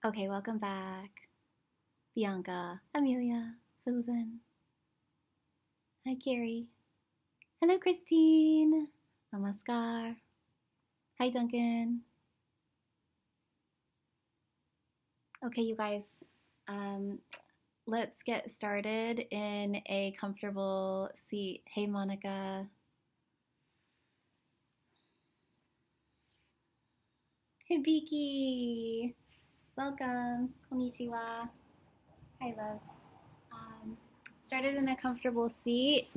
Okay, welcome back. Bianca, Amelia, Susan. Hi, Carrie. Hello, Christine. Namaskar. Hi, Duncan. Okay, you guys, um, let's get started in a comfortable seat. Hey, Monica. Hibiki. Welcome. Konnichiwa. Hi, love. Um, Started in a comfortable seat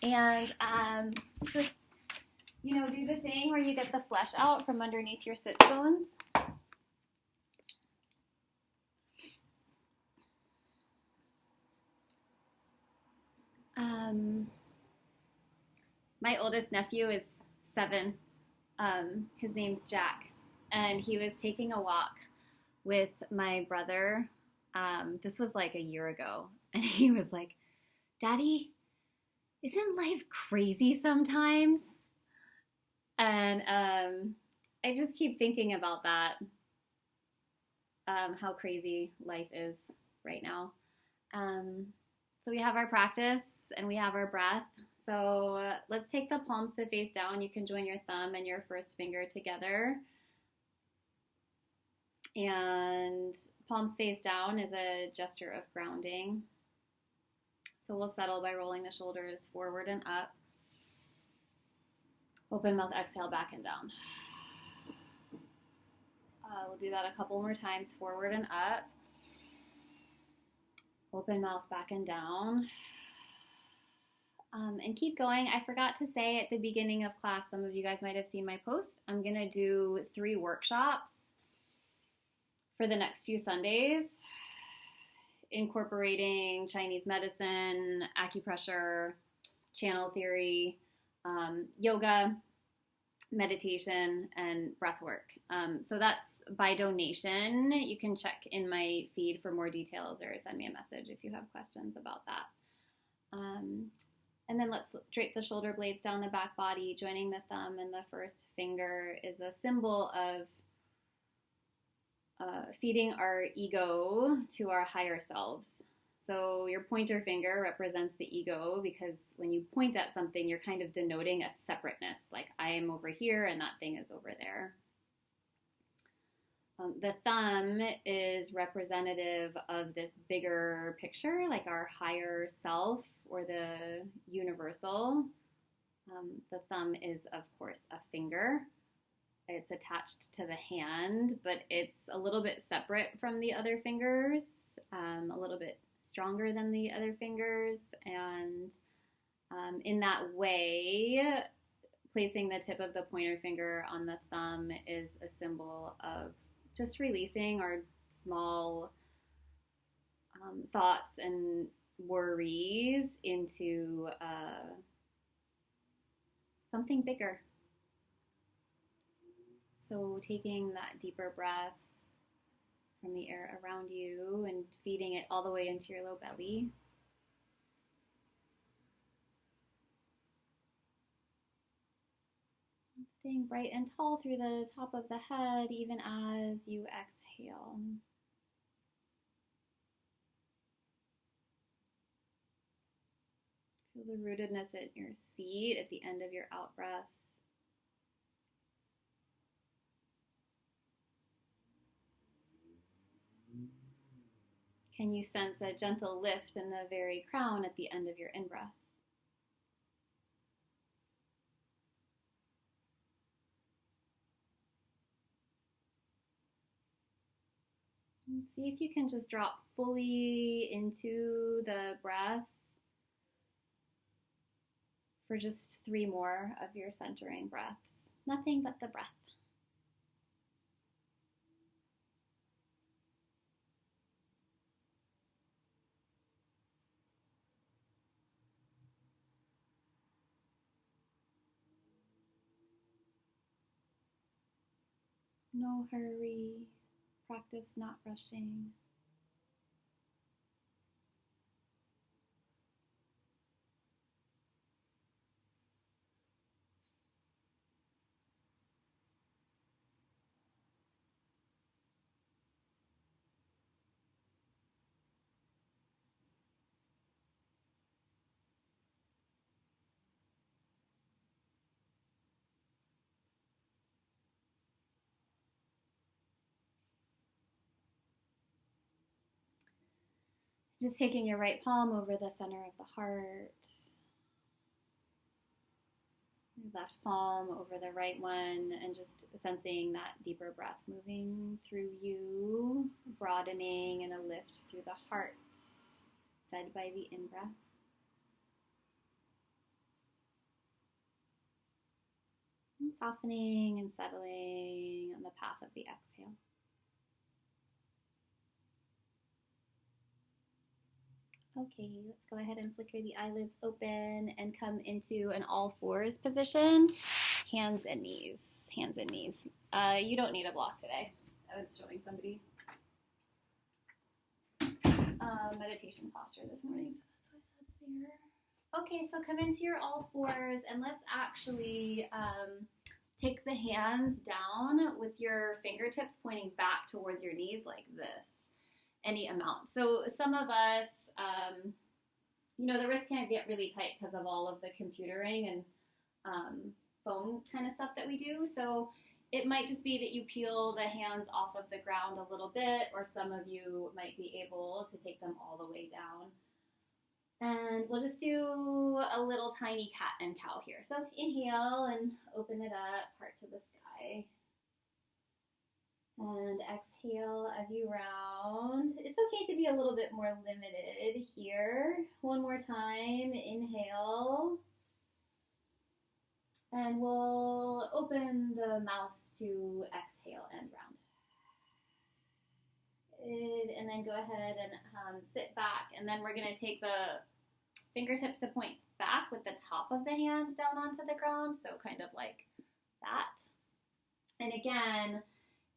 and just do the thing where you get the flesh out from underneath your sit bones. Um, my oldest nephew is 7. His name's Jack, and he was taking a walk with my brother. This was like a year ago, and he was like, "Daddy, isn't life crazy sometimes?" And I just keep thinking about that, how crazy life is right now. Um, so we have our practice and we have our breath. So let's take the palms to face down. You can join your thumb and your first finger together. And palms face down is a gesture of grounding. So we'll settle by rolling the shoulders forward and up. Open mouth, exhale, back and down. We'll do that a couple more times, forward and up. Open mouth, back and down. And keep going. I forgot to say at the beginning of class, some of you guys might have seen my post, I'm going to do 3 workshops for the next few Sundays, incorporating Chinese medicine, acupressure, channel theory, yoga, meditation, and breath work. So that's by donation. You can check in my feed for more details or send me a message if you have questions about that. And then let's drape the shoulder blades down the back body. Joining the thumb and the first finger is a symbol of feeding our ego to our higher selves. So your pointer finger represents the ego because when you point at something, you're kind of denoting a separateness, like I am over here and that thing is over there. The thumb is representative of this bigger picture, like our higher self or the universal. The thumb is, of course, a finger. It's attached to the hand, but it's a little bit separate from the other fingers, a little bit stronger than the other fingers. And in that way, placing the tip of the pointer finger on the thumb is a symbol of just releasing our small thoughts and worries into something bigger. So taking that deeper breath from the air around you and feeding it all the way into your low belly. Staying bright and tall through the top of the head even as you exhale. Feel the rootedness in your seat at the end of your out breath. Can you sense a gentle lift in the very crown at the end of your in-breath? And see if you can just drop fully into the breath for just 3 more of your centering breaths. Nothing but the breath. No hurry. Practice not rushing. Just taking your right palm over the center of the heart, your left palm over the right one, and just sensing that deeper breath moving through you, broadening and a lift through the heart, fed by the in-breath. And softening and settling on the path of the exhale. Okay, let's go ahead and flicker the eyelids open and come into an all fours position. Hands and knees, hands and knees. You don't need a block today. I was showing somebody meditation posture this morning, so that's why that's there. Okay, so come into your all fours and let's actually take the hands down with your fingertips pointing back towards your knees like this, any amount. So some of us, the wrist can't get really tight because of all of the computering and phone kind of stuff that we do. So it might just be that you peel the hands off of the ground a little bit, or some of you might be able to take them all the way down. And we'll just do a little tiny cat and cow here. So inhale and open it up, heart to the sky. And exhale as you round. It's okay to be a little bit more limited here. One more time, inhale. And we'll open the mouth to exhale and round. And then go ahead and sit back. And then we're going to take the fingertips to point back with the top of the hand down onto the ground. So kind of like that. And again,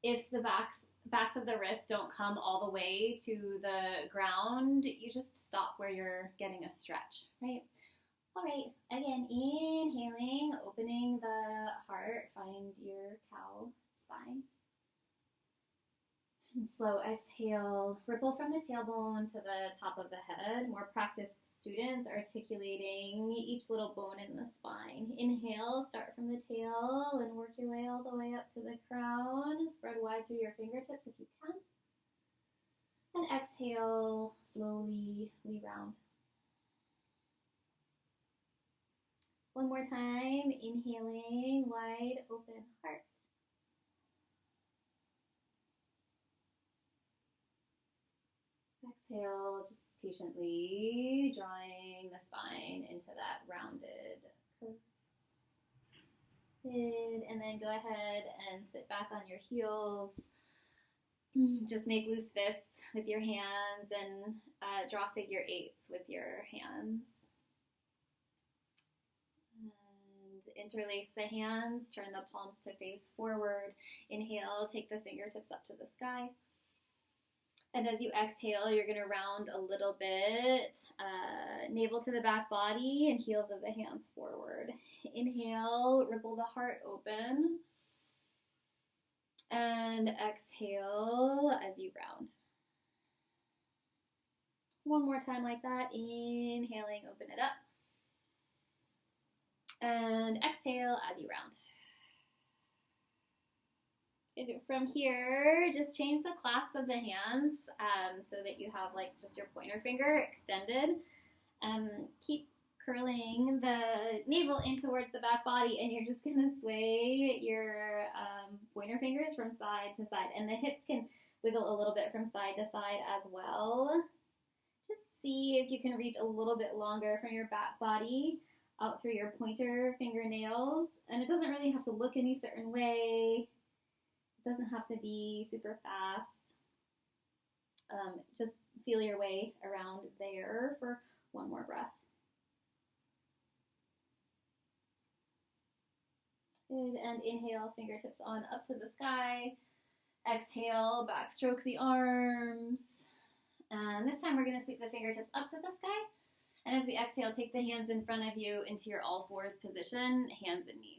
if the backs of the wrists don't come all the way to the ground, you just stop where you're getting a stretch, right? All right, again, inhaling, opening the heart, find your cow spine. And slow exhale, ripple from the tailbone to the top of the head. More practiced students articulating each little bone in the spine. Inhale, start from the tail and work your way all the way up to the crown. Spread wide through your fingertips if you can. And exhale, slowly we round. One more time, inhaling, wide open heart. Exhale, just patiently drawing the spine into that rounded curve. And then go ahead and sit back on your heels. Just make loose fists with your hands and draw figure eights with your hands. And interlace the hands, turn the palms to face forward. Inhale, take the fingertips up to the sky. And as you exhale, you're going to round a little bit, navel to the back body and heels of the hands forward. Inhale, ripple the heart open. And exhale as you round. One more time like that. Inhaling, open it up. And exhale as you round. From here, just change the clasp of the hands so that you have like just your pointer finger extended. Keep curling the navel in towards the back body, and you're just gonna sway your pointer fingers from side to side, and the hips can wiggle a little bit from side to side as well. Just see if you can reach a little bit longer from your back body out through your pointer fingernails, and it doesn't really have to look any certain way. It doesn't have to be super fast. Just feel your way around there for one more breath. Good, and inhale, fingertips on up to the sky. Exhale, backstroke the arms. And this time we're going to sweep the fingertips up to the sky. And as we exhale, take the hands in front of you into your all fours position, hands and knees.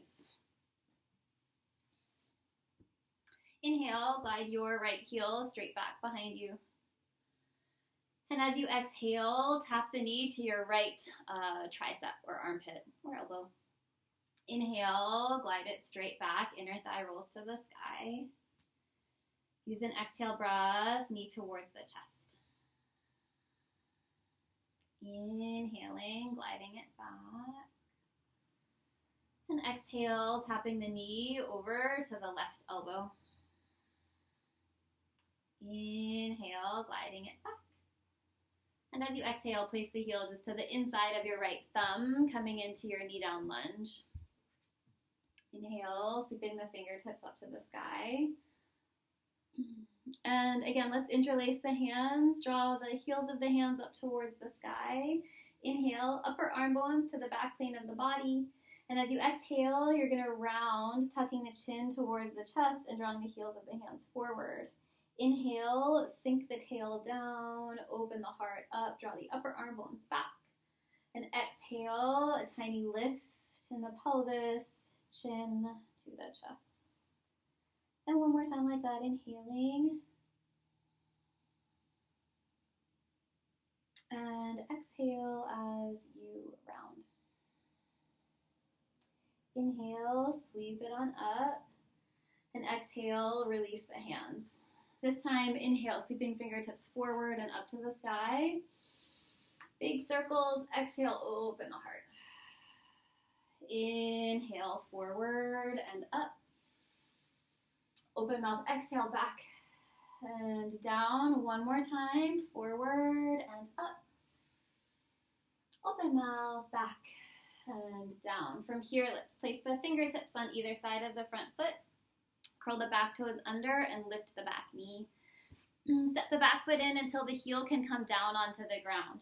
Inhale, glide your right heel straight back behind you. And as you exhale, tap the knee to your right tricep or armpit or elbow. Inhale, glide it straight back, inner thigh rolls to the sky. Use an exhale breath, knee towards the chest. Inhaling, gliding it back. And exhale, tapping the knee over to the left elbow. Inhale, gliding it back. And as you exhale, place the heel just to the inside of your right thumb, coming into your knee down lunge. Inhale, sweeping the fingertips up to the sky. And again, let's interlace the hands. Draw the heels of the hands up towards the sky. Inhale, upper arm bones to the back plane of the body. And as you exhale, you're going to round, tucking the chin towards the chest and drawing the heels of the hands forward. Inhale, sink the tail down, open the heart up, draw the upper arm bones back. And exhale, a tiny lift in the pelvis, chin to the chest. And one more time like that, inhaling. And exhale as you round. Inhale, sweep it on up. And exhale, release the hands. This time, inhale, sweeping fingertips forward and up to the sky. Big circles. Exhale, open the heart. Inhale, forward and up. Open mouth, exhale, back and down. One more time, forward and up. Open mouth, back and down. From here, let's place the fingertips on either side of the front foot. Curl the back toes under and lift the back knee. Step the back foot in until the heel can come down onto the ground.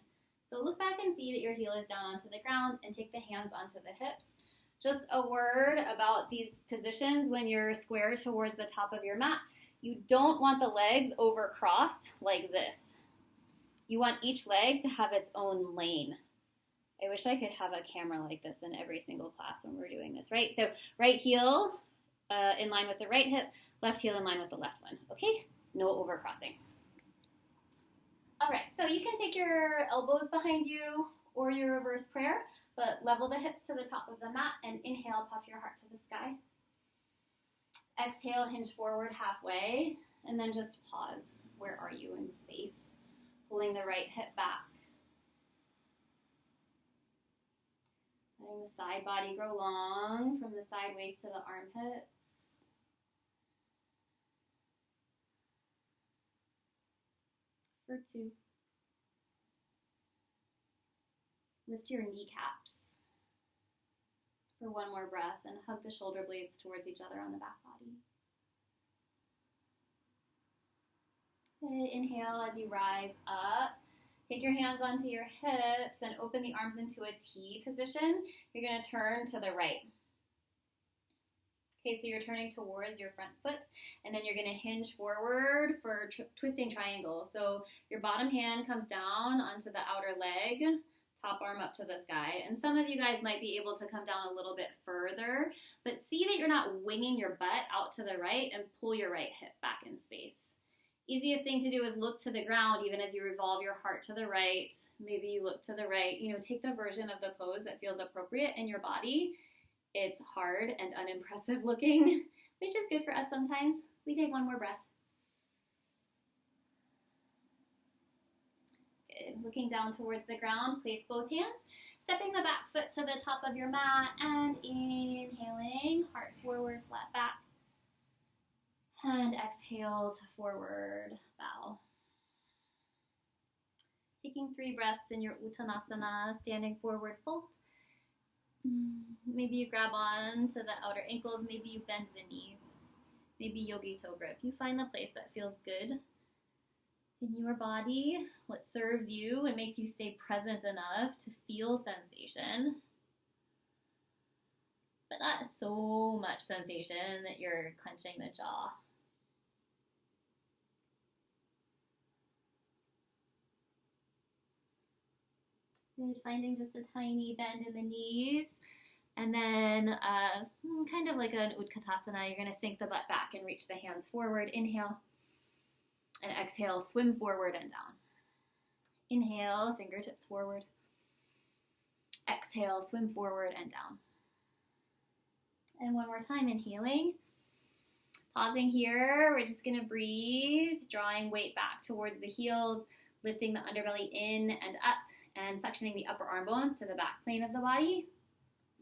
So look back and see that your heel is down onto the ground and take the hands onto the hips. Just a word about these positions when you're square towards the top of your mat. You don't want the legs over crossed like this. You want each leg to have its own lane. I wish I could have a camera like this in every single class when we're doing this, right? So right heel in line with the right hip, left heel in line with the left one, okay? No overcrossing. All right, so you can take your elbows behind you or your reverse prayer, but level the hips to the top of the mat and inhale, puff your heart to the sky. Exhale, hinge forward halfway, and then just pause. Where are you in space? Pulling the right hip back. Letting the side body grow long from the side waist to the armpits. For 2. Lift your kneecaps for one more breath and hug the shoulder blades towards each other on the back body. Okay, inhale as you rise up. Take your hands onto your hips and open the arms into a T position. You're going to turn to the right. Okay, so you're turning towards your front foot, and then you're going to hinge forward for twisting triangle. So your bottom hand comes down onto the outer leg, top arm up to the sky. And some of you guys might be able to come down a little bit further, but see that you're not winging your butt out to the right and pull your right hip back in space. Easiest thing to do is look to the ground even as you revolve your heart to the right. Maybe you look to the right. Take the version of the pose that feels appropriate in your body. It's hard and unimpressive looking, which is good for us sometimes. We take one more breath. Good. Looking down towards the ground, place both hands. Stepping the back foot to the top of your mat and inhaling, heart forward, flat back. And exhale to forward bow. Taking 3 breaths in your Uttanasana, standing forward fold. Maybe you grab on to the outer ankles, maybe you bend the knees, maybe yogi toe grip. You find the place that feels good in your body, what serves you and makes you stay present enough to feel sensation, but not so much sensation that you're clenching the jaw. Good, finding just a tiny bend in the knees. And then kind of like an Utkatasana, you're going to sink the butt back and reach the hands forward. Inhale and exhale, swim forward and down. Inhale, fingertips forward. Exhale, swim forward and down. And one more time, inhaling. Pausing here, we're just going to breathe, drawing weight back towards the heels, lifting the underbelly in and up and suctioning the upper arm bones to the back plane of the body.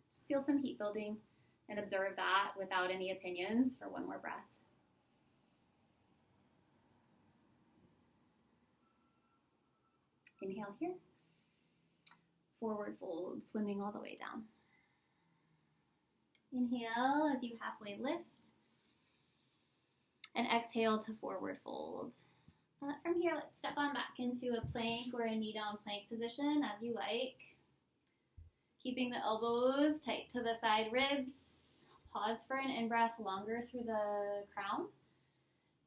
Just feel some heat building and observe that without any opinions for one more breath. Inhale here. Forward fold, swimming all the way down. Inhale as you halfway lift. And exhale to forward fold. From here, let's step on back into a plank or a knee down plank position as you like. Keeping the elbows tight to the side ribs. Pause for an in-breath longer through the crown.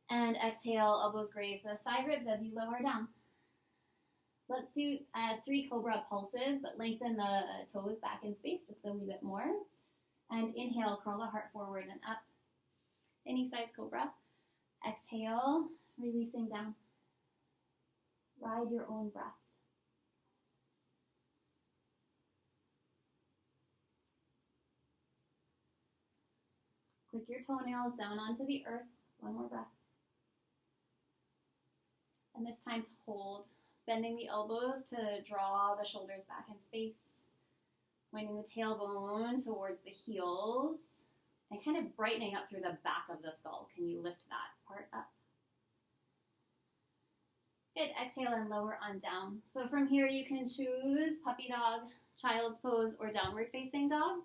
And exhale, elbows graze the side ribs as you lower down. Let's do 3 cobra pulses, but lengthen the toes back in space just a wee bit more. And inhale, curl the heart forward and up. Any size cobra. Exhale, releasing down. Ride your own breath. Click your toenails down onto the earth. One more breath. And this time to hold. Bending the elbows to draw the shoulders back in space. Pointing the tailbone towards the heels. And kind of brightening up through the back of the skull. Can you lift that part up? Good. Exhale and lower on down. So from here you can choose puppy dog, child's pose, or downward facing dog.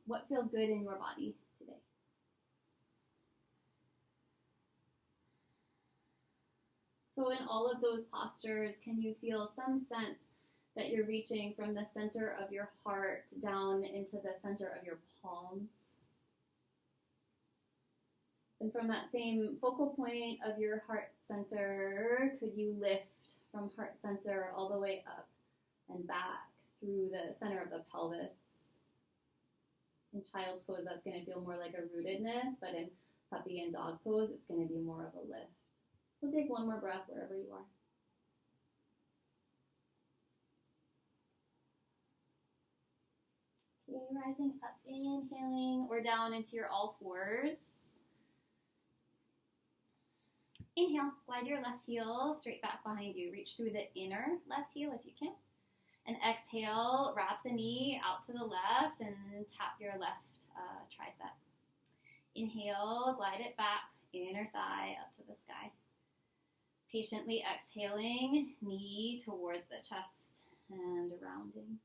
What feels good in your body today? So in all of those postures, can you feel some sense that you're reaching from the center of your heart down into the center of your palms? And from that same focal point of your heart center, could you lift from heart center all the way up and back through the center of the pelvis? In child's pose, that's going to feel more like a rootedness, but in puppy and dog pose, it's going to be more of a lift. We'll take one more breath wherever you are. Okay, rising up, inhaling, or down into your all fours. Inhale, glide your left heel straight back behind you. Reach through the inner left heel if you can. And exhale, wrap the knee out to the left and tap your left tricep. Inhale, glide it back, inner thigh up to the sky. Patiently exhaling, knee towards the chest and rounding.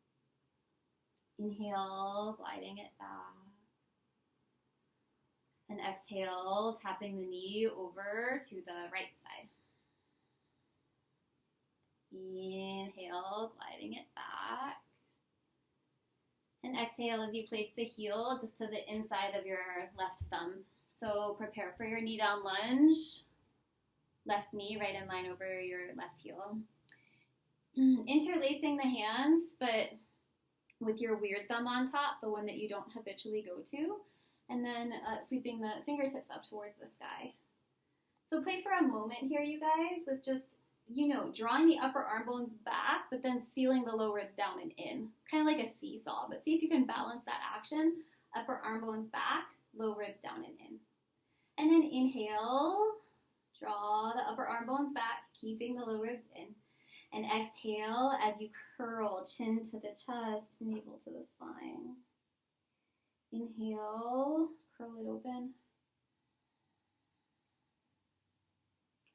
Inhale, gliding it back. And exhale, tapping the knee over to the right side. Inhale, gliding it back. And exhale as you place the heel just to the inside of your left thumb. So prepare for your knee down lunge. Left knee right in line over your left heel. Interlacing the hands, but with your weird thumb on top, the one that you don't habitually go to. And then sweeping the fingertips up towards the sky. So play for a moment here, you guys, with just, drawing the upper arm bones back, but then sealing the low ribs down and in. Kind of like a seesaw, but see if you can balance that action. Upper arm bones back, low ribs down and in. And then inhale, draw the upper arm bones back, keeping the low ribs in. And exhale as you curl, chin to the chest, navel to the spine. Inhale, curl it open.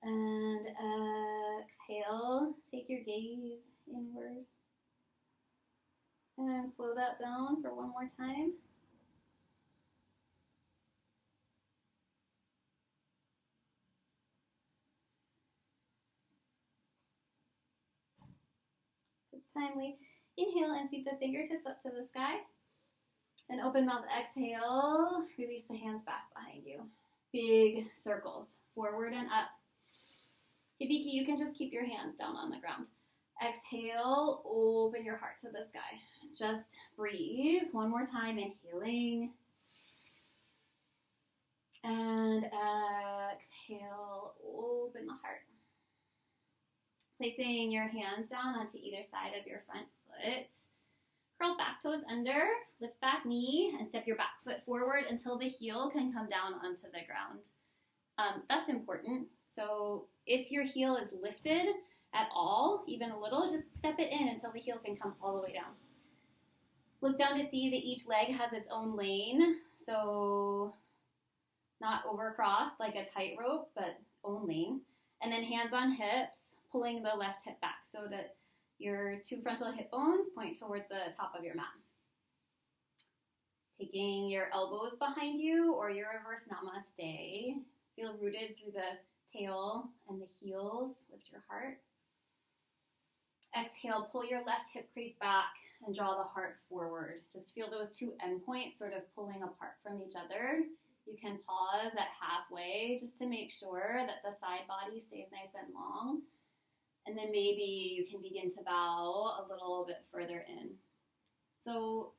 And exhale, take your gaze inward. And slow that down for one more time. This time we inhale and sweep the fingertips up to the sky. And open mouth, exhale, release the hands back behind you. Big circles, forward and up. Hibiki, you can just keep your hands down on the ground. Exhale, open your heart to the sky. Just breathe. One more time, inhaling. And exhale, open the heart. Placing your hands down onto either side of your front foot. Curl back toes under, lift back knee, and step your back foot forward until the heel can come down onto the ground. That's important. So if your heel is lifted at all, even a little, just step it in until the heel can come all the way down. Look down to see that each leg has its own lane, so not overcross like a tightrope, but own lane. And then hands on hips, pulling the left hip back so that your 2 frontal hip bones point towards the top of your mat. Taking your elbows behind you or your reverse namaste. Feel rooted through the tail and the heels. Lift your heart. Exhale, pull your left hip crease back and draw the heart forward. Just feel those 2 endpoints sort of pulling apart from each other. You can pause at halfway just to make sure that the side body stays nice and long. And then maybe you can begin to bow a little bit further in. So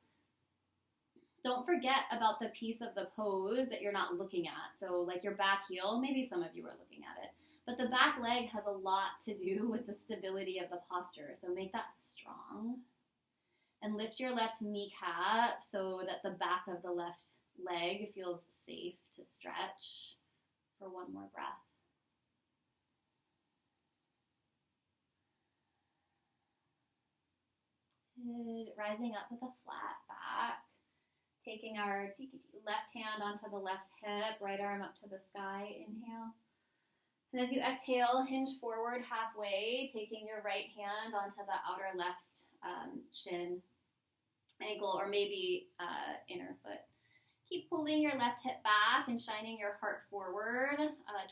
don't forget about the piece of the pose that you're not looking at. So like your back heel, maybe some of you are looking at it. But the back leg has a lot to do with the stability of the posture. So make that strong. And lift your left kneecap so that the back of the left leg feels safe to stretch for one more breath. Good. Rising up with a flat back. Taking our left hand onto the left hip, right arm up to the sky. Inhale. And as you exhale, hinge forward halfway, taking your right hand onto the outer left shin, ankle, or maybe inner foot. Keep pulling your left hip back and shining your heart forward,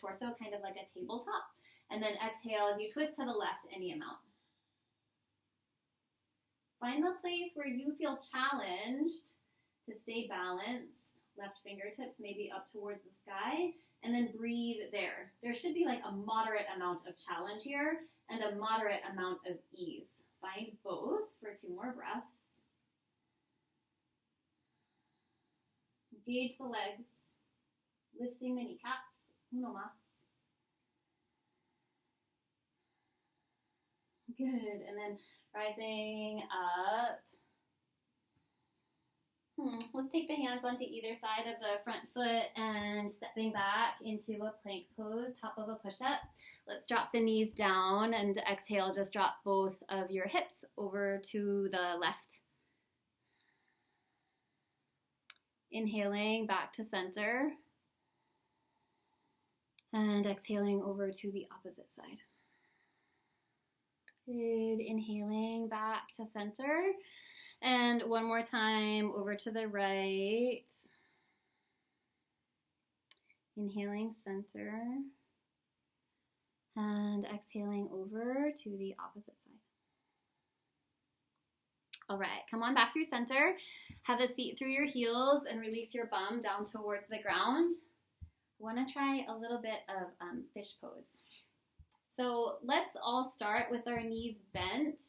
torso kind of like a tabletop. And then exhale as you twist to the left any amount. Find the place where you feel challenged to stay balanced. Left fingertips maybe up towards the sky. And then breathe there. There should be like a moderate amount of challenge here and a moderate amount of ease. Find both for 2 more breaths. Engage the legs, lifting the kneecaps, uno más. Good, and then rising up. Let's take the hands onto either side of the front foot and stepping back into a plank pose, top of a push-up. Let's drop the knees down and exhale, just drop both of your hips over to the left. Inhaling back to center and exhaling over to the opposite side. Good. Inhaling back to center and one more time over to the right. Inhaling center and exhaling over to the opposite side. All right, come on back through center. Have a seat through your heels and release your bum down towards the ground. I want to try a little bit of fish pose. So let's all start with our knees bent.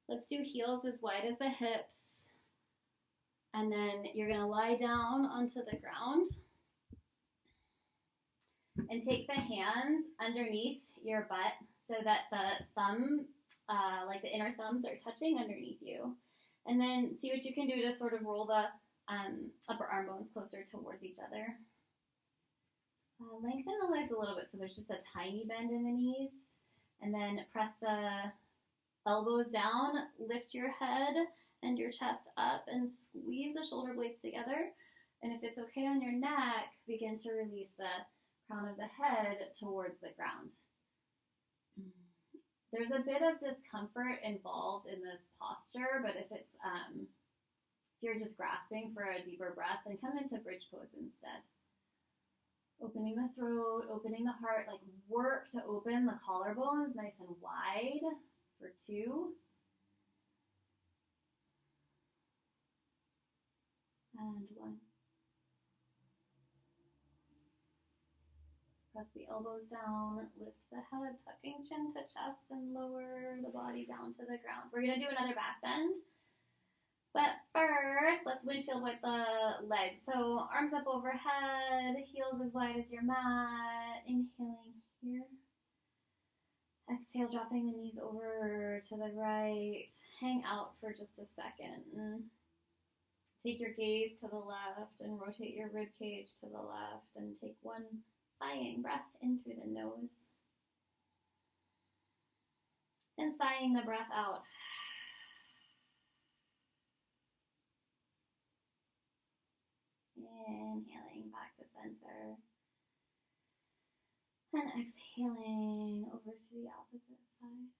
Let's do heels as wide as the hips. And then you're going to lie down onto the ground. And take the hands underneath your butt so that the thumb, like the inner thumbs, are touching underneath you. And then see what you can do to sort of roll the upper arm bones closer towards each other. Lengthen the legs a little bit so there's just a tiny bend in the knees. And then press the elbows down, lift your head and your chest up and squeeze the shoulder blades together. And if it's okay on your neck, begin to release the crown of the head towards the ground. There's a bit of discomfort involved in this posture, but if it's if you're just grasping for a deeper breath, then come into bridge pose instead. Opening the throat, opening the heart, like work to open the collarbones nice and wide for 2. And 1. Press the elbows down, lift the head, tucking chin to chest, and lower the body down to the ground. We're going to do another back bend. But first, let's windshield with the legs. So arms up overhead, heels as wide as your mat. Inhaling here. Exhale, dropping the knees over to the right. Hang out for just a second. Take your gaze to the left and rotate your rib cage to the left and take one Sighing breath in through the nose. And sighing the breath out. Inhaling back to center. And exhaling over to the opposite side.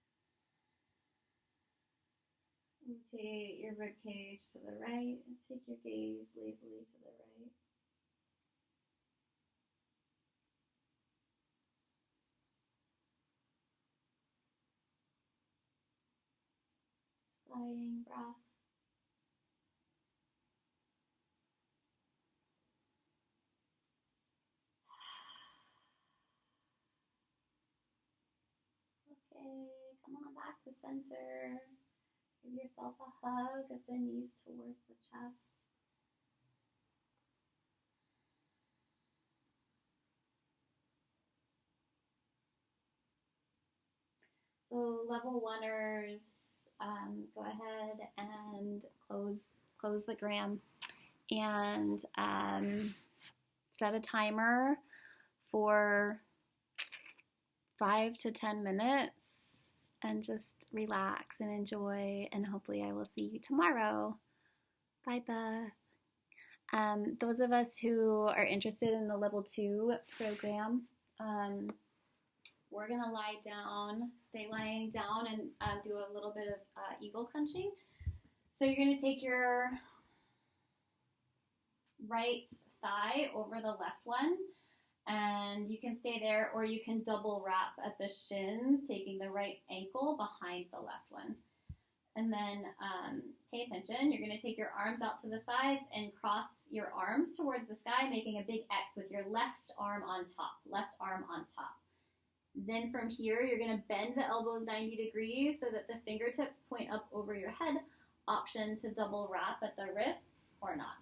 Rotate your rib cage to the right and take your gaze lazily to the right. Sighing breath. Okay, come on back to center. Give yourself a hug of the knees towards the chest. So level oneers, go ahead and close the gram and set a timer for 5 to 10 minutes and just relax and enjoy, and hopefully I will see you tomorrow. Bye, Beth. Those of us who are interested in the level 2 program, we're going to lie down, stay lying down, and do a little bit of eagle crunching. So you're going to take your right thigh over the left one, and you can stay there, or you can double wrap at the shins, taking the right ankle behind the left one. And then pay attention. You're going to take your arms out to the sides and cross your arms towards the sky, making a big X with your left arm on top. Left arm on top. Then from here, you're going to bend the elbows 90 degrees so that the fingertips point up over your head. Option to double wrap at the wrists or not.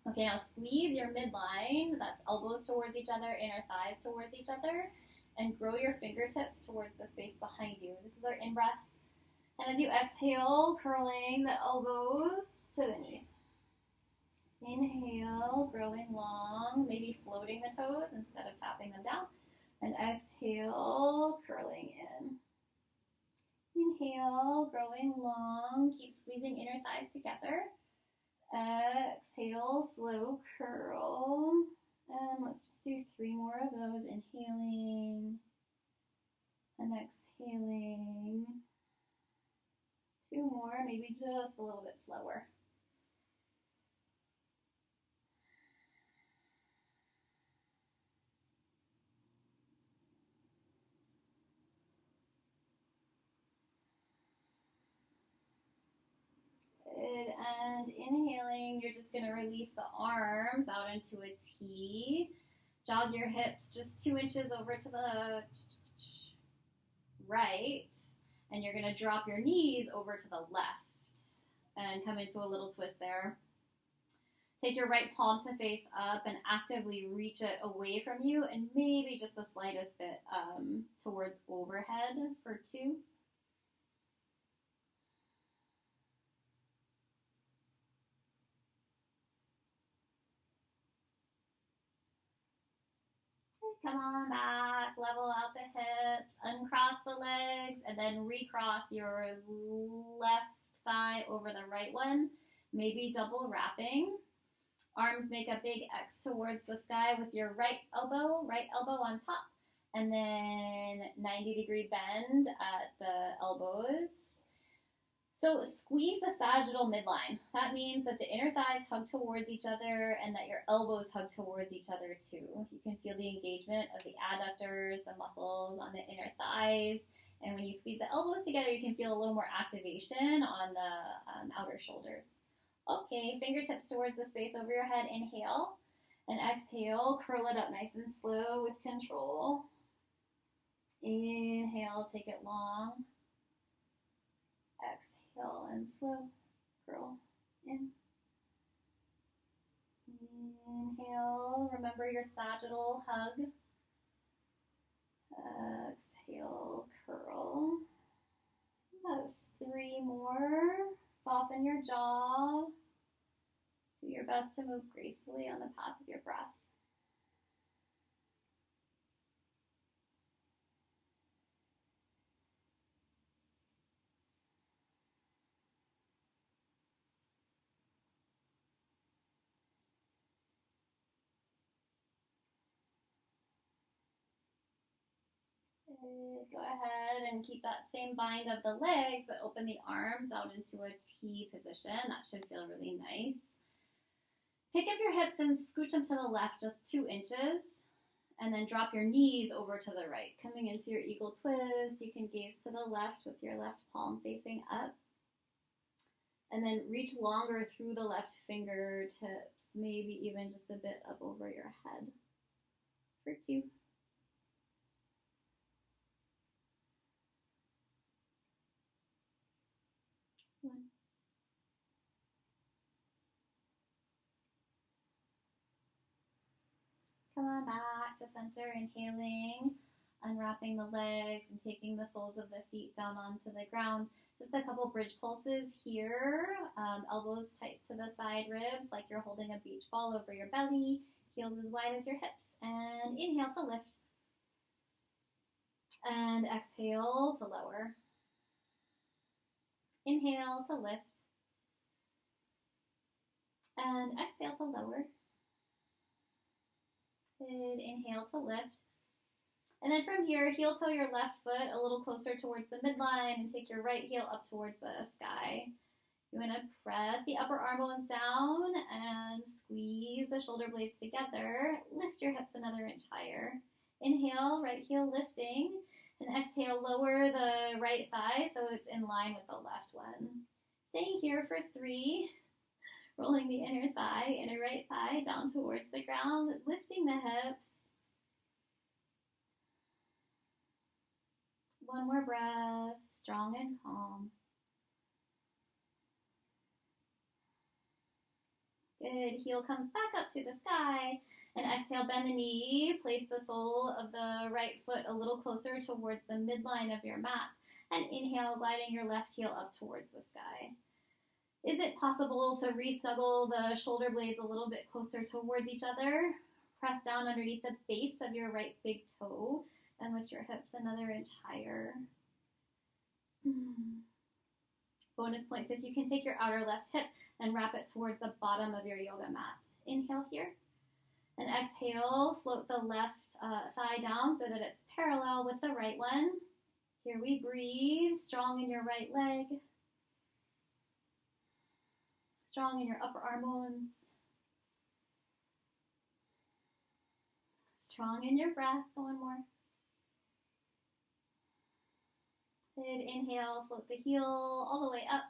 Okay, now squeeze your midline. That's elbows towards each other, inner thighs towards each other. And grow your fingertips towards the space behind you. This is our in-breath. And as you exhale, curling the elbows to the knees. Inhale, growing long, maybe floating the toes instead of tapping them down. And exhale, curling in. Inhale, growing long. Keep squeezing inner thighs together. Exhale, slow curl. And let's just do 3 more of those. Inhaling and exhaling. 2 more, maybe just a little bit slower. Good, and inhaling, you're just going to release the arms out into a T. Jog your hips just 2 inches over to the right, and you're going to drop your knees over to the left and come into a little twist there. Take your right palm to face up and actively reach it away from you, and maybe just the slightest bit towards overhead for 2. Come on back, level out the hips, uncross the legs, and then recross your left thigh over the right one, maybe double wrapping. Arms make a big X towards the sky with your right elbow on top, and then 90-degree bend at the elbows. So squeeze the sagittal midline. That means that the inner thighs hug towards each other and that your elbows hug towards each other too. You can feel the engagement of the adductors, the muscles on the inner thighs. And when you squeeze the elbows together, you can feel a little more activation on the outer shoulders. Okay, fingertips towards the space over your head. Inhale and exhale. Curl it up nice and slow with control. Inhale, take it long. Exhale and slow, curl in. Inhale, remember your sagittal hug. Exhale, curl. That's 3 more. Soften your jaw. Do your best to move gracefully on the path of your breath. Good. Go ahead and keep that same bind of the legs, but open the arms out into a T position. That should feel really nice. Pick up your hips and scooch them to the left just 2 inches. And then drop your knees over to the right. Coming into your eagle twist, you can gaze to the left with your left palm facing up. And then reach longer through the left fingertips, maybe even just a bit up over your head. For 2. One. Come on back to center, inhaling, unwrapping the legs and taking the soles of the feet down onto the ground. Just a couple bridge pulses here, elbows tight to the side ribs like you're holding a beach ball over your belly, heels as wide as your hips, and inhale to lift, and exhale to lower. Inhale to lift, and exhale to lower. Good. Inhale to lift. And then from here, heel toe your left foot a little closer towards the midline and take your right heel up towards the sky. You want to press the upper arm bones down and squeeze the shoulder blades together. Lift your hips another inch higher. Inhale, right heel lifting. And exhale, lower the right thigh so it's in line with the left one. Staying here for 3. Rolling the inner right thigh down towards the ground, lifting the hips. One more breath, strong and calm. Good. Heel comes back up to the sky. And exhale, bend the knee. Place the sole of the right foot a little closer towards the midline of your mat. And inhale, gliding your left heel up towards the sky. Is it possible to re-snuggle the shoulder blades a little bit closer towards each other? Press down underneath the base of your right big toe and lift your hips another inch higher. Bonus points if you can take your outer left hip and wrap it towards the bottom of your yoga mat. Inhale here. And exhale, float the left thigh down so that it's parallel with the right one. Here we breathe, strong in your right leg. Strong in your upper arm bones. Strong in your breath. One more. Good. Inhale, float the heel all the way up.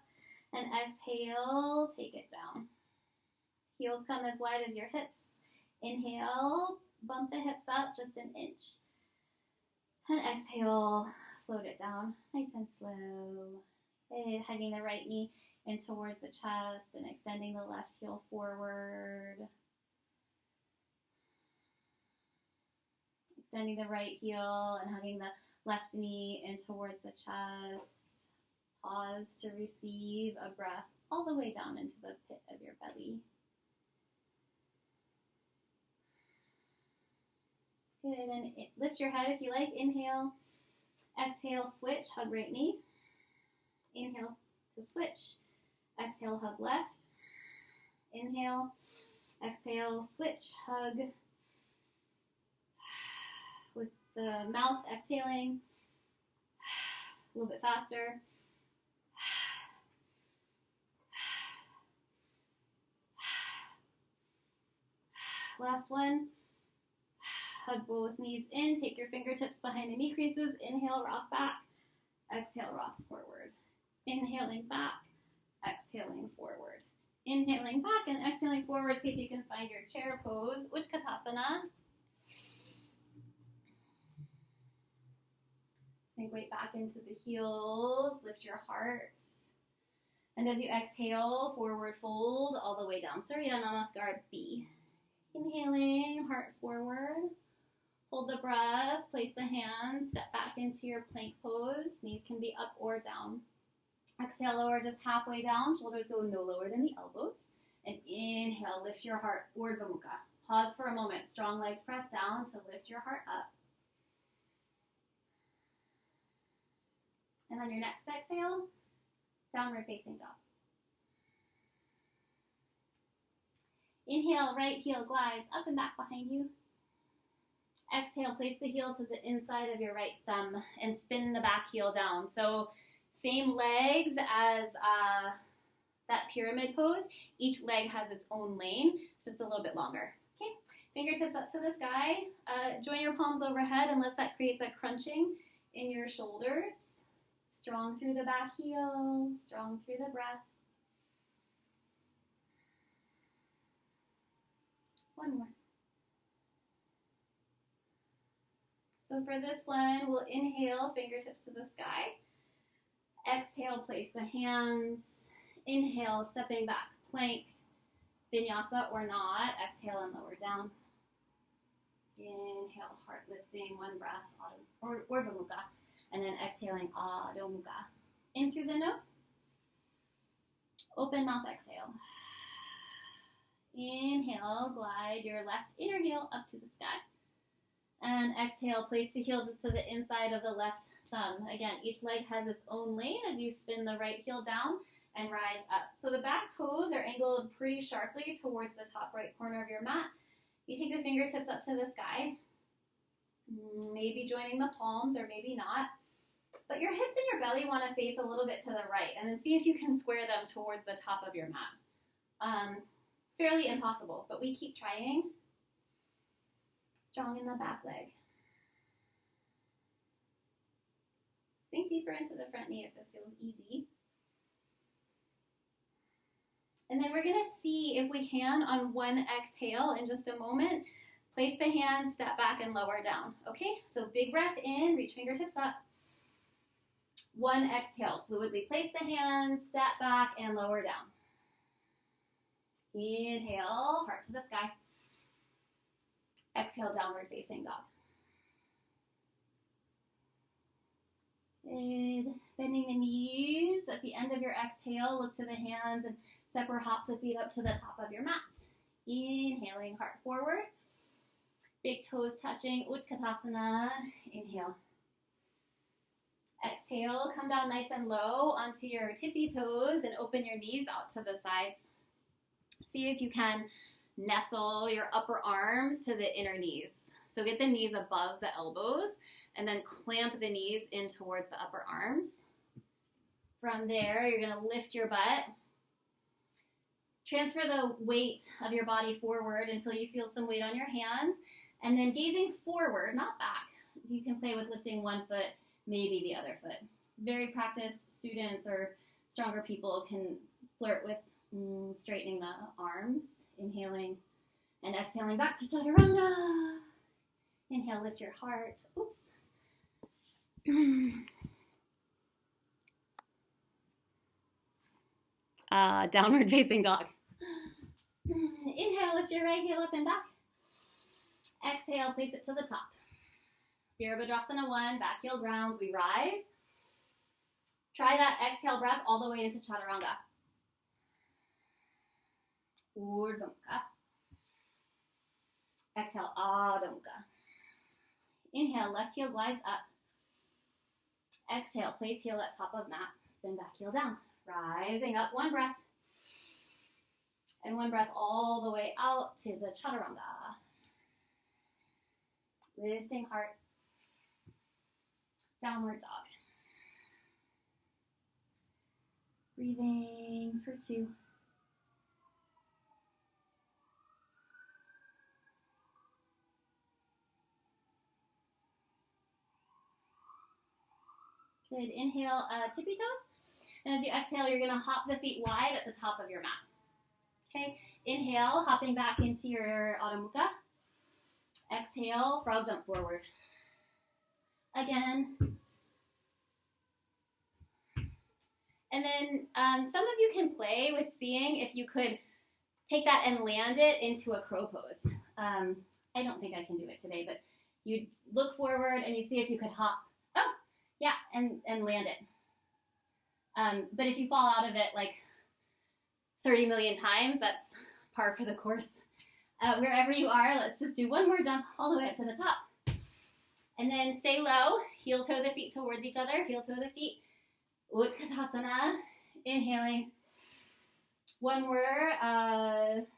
And exhale, take it down. Heels come as wide as your hips. Inhale, bump the hips up just an inch. And exhale, float it down nice and slow. Good. Hugging the right knee in towards the chest and extending the left heel forward. Extending the right heel and hugging the left knee in towards the chest. Pause to receive a breath all the way down into the pit of your belly. Good, and lift your head if you like. Inhale, exhale, switch, hug right knee. Inhale to switch. Exhale, hug left. Inhale, exhale, switch, hug. With the mouth exhaling, a little bit faster. Last one. Hug both knees in. Take your fingertips behind the knee creases. Inhale, rock back. Exhale, rock forward. Inhaling back. Exhaling forward. Inhaling back and exhaling forward. See if you can find your chair pose, Utkatasana. Sink weight back into the heels. Lift your heart. And as you exhale, forward fold all the way down. Surya Namaskar B. Inhaling, heart forward. Hold the breath. Place the hands. Step back into your plank pose. Knees can be up or down. Exhale, lower just halfway down. Shoulders go no lower than the elbows. And inhale, lift your heart. Urdhva Mukha. Pause for a moment. Strong legs press down to lift your heart up. And on your next exhale, downward facing dog. Inhale, right heel glides up and back behind you. Exhale, place the heel to the inside of your right thumb and spin the back heel down. So same legs as that pyramid pose. Each leg has its own lane. It's just a little bit longer. Okay, fingertips up to the sky. Join your palms overhead unless that creates a crunching in your shoulders. Strong through the back heel, strong through the breath. One more. So for this one, we'll inhale, fingertips to the sky. Exhale, place the hands. Inhale, stepping back, plank, vinyasa or not. Exhale and lower down. Inhale, heart lifting, one breath, Urdhva Mukha. And then exhaling, Adho Mukha. In through the nose. Open mouth, exhale. Inhale, glide your left inner heel up to the sky. And exhale, place the heel just to the inside of the left thumb. Again, each leg has its own lane as you spin the right heel down and rise up. So the back toes are angled pretty sharply towards the top right corner of your mat. You take the fingertips up to the sky, maybe joining the palms or maybe not. But your hips and your belly want to face a little bit to the right, and then see if you can square them towards the top of your mat. Fairly impossible, but we keep trying. Strong in the back leg. Sink deeper into the front knee if this feels easy. And then we're going to see if we can on one exhale in just a moment. Place the hands, step back, and lower down. Okay, so big breath in, reach fingertips up. One exhale, fluidly place the hands, step back, and lower down. Inhale, heart to the sky. Exhale, downward facing dog. Good. Bending the knees. At the end of your exhale, look to the hands and step or hop the feet up to the top of your mat. Inhaling, heart forward. Big toes touching, Utkatasana. Inhale. Exhale, come down nice and low onto your tippy toes and open your knees out to the sides. See if you can nestle your upper arms to the inner knees. So get the knees above the elbows and then clamp the knees in towards the upper arms. From there, you're going to lift your butt. Transfer the weight of your body forward until you feel some weight on your hands. And then gazing forward, not back. You can play with lifting one foot, maybe the other foot. Very practiced students or stronger people can flirt with straightening the arms. Inhaling and exhaling back to Chaturanga. Inhale, lift your heart. Oops. Downward facing dog. Inhale, lift your right heel up and back. Exhale, place it to the top. Virabhadrasana 1, back heel grounds. We rise. Try that exhale breath all the way into Chaturanga. Urdhva Mukha. Exhale, Adho Mukha. Inhale, left heel glides up. Exhale, place heel at top of mat. Spin back heel down. Rising up, one breath. And one breath all the way out to the Chaturanga. Lifting heart. Downward dog. Breathing for 2. Good. Inhale, tippy toes. And as you exhale, you're going to hop the feet wide at the top of your mat. Okay. Inhale, hopping back into your Adho Mukha. Exhale, frog jump forward. Again. And then some of you can play with seeing if you could take that and land it into a crow pose. I don't think I can do it today, but you'd look forward and you'd see if you could hop. Oh, yeah, and land it. But if you fall out of it like 30 million times, that's par for the course. Wherever you are, let's just do one more jump all the way up to the top. And then stay low, heel toe the feet towards each other, heel toe the feet. Utkatasana, inhaling. One more,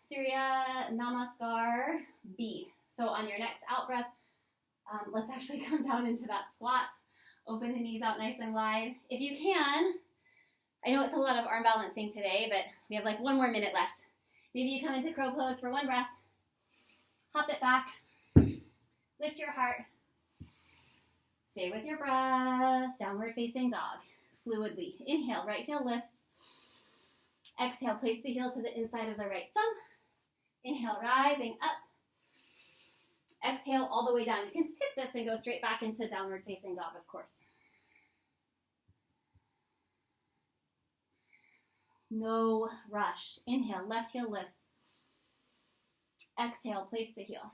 Surya Namaskar B. So on your next out breath, Let's actually come down into that squat. Open the knees out nice and wide. If you can, I know it's a lot of arm balancing today, but we have like 1 more minute left. Maybe you come into crow pose for 1 breath. Hop it back. Lift your heart. Stay with your breath. Downward facing dog. Fluidly. Inhale, right heel lifts. Exhale, place the heel to the inside of the right thumb. Inhale, rising up. Exhale all the way down. You can skip this and go straight back into downward facing dog, of course. No rush. Inhale, left heel lifts. Exhale, place the heel.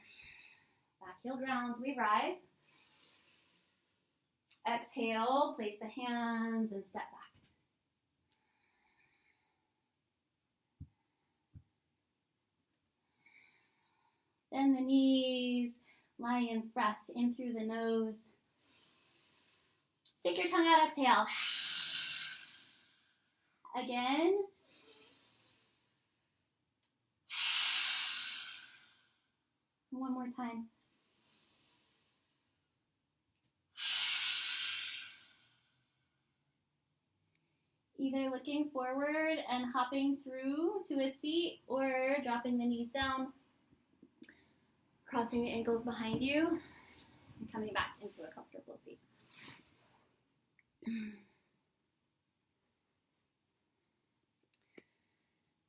Back heel grounds, we rise. Exhale, place the hands and step back. Bend the knees, lion's breath in through the nose. Stick your tongue out, exhale. Again. One more time. Either looking forward and hopping through to a seat or dropping the knees down, crossing the ankles behind you, and coming back into a comfortable seat.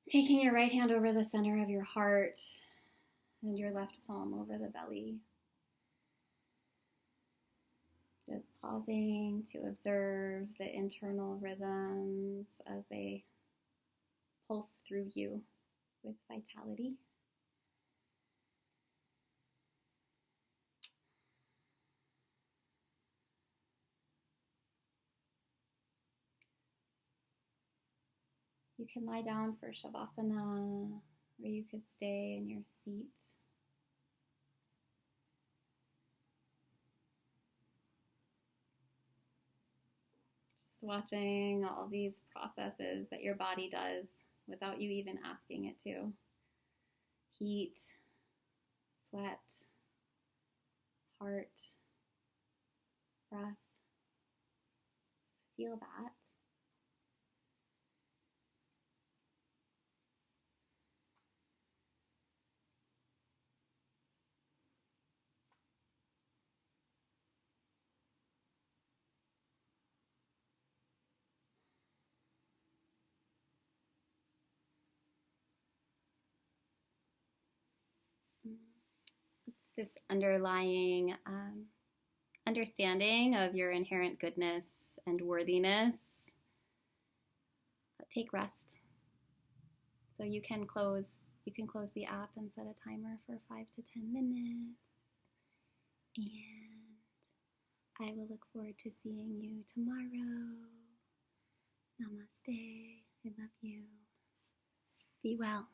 Taking your right hand over the center of your heart and your left palm over the belly. Just pausing to observe the internal rhythms as they pulse through you with vitality. You can lie down for Shavasana, or you could stay in your seat. Just watching all these processes that your body does without you even asking it to. Heat, sweat, heart, breath. Feel that. This underlying understanding of your inherent goodness and worthiness. Take rest. So you can close the app and set a timer for 5 to 10 minutes. And I will look forward to seeing you tomorrow. Namaste. I love you. Be well.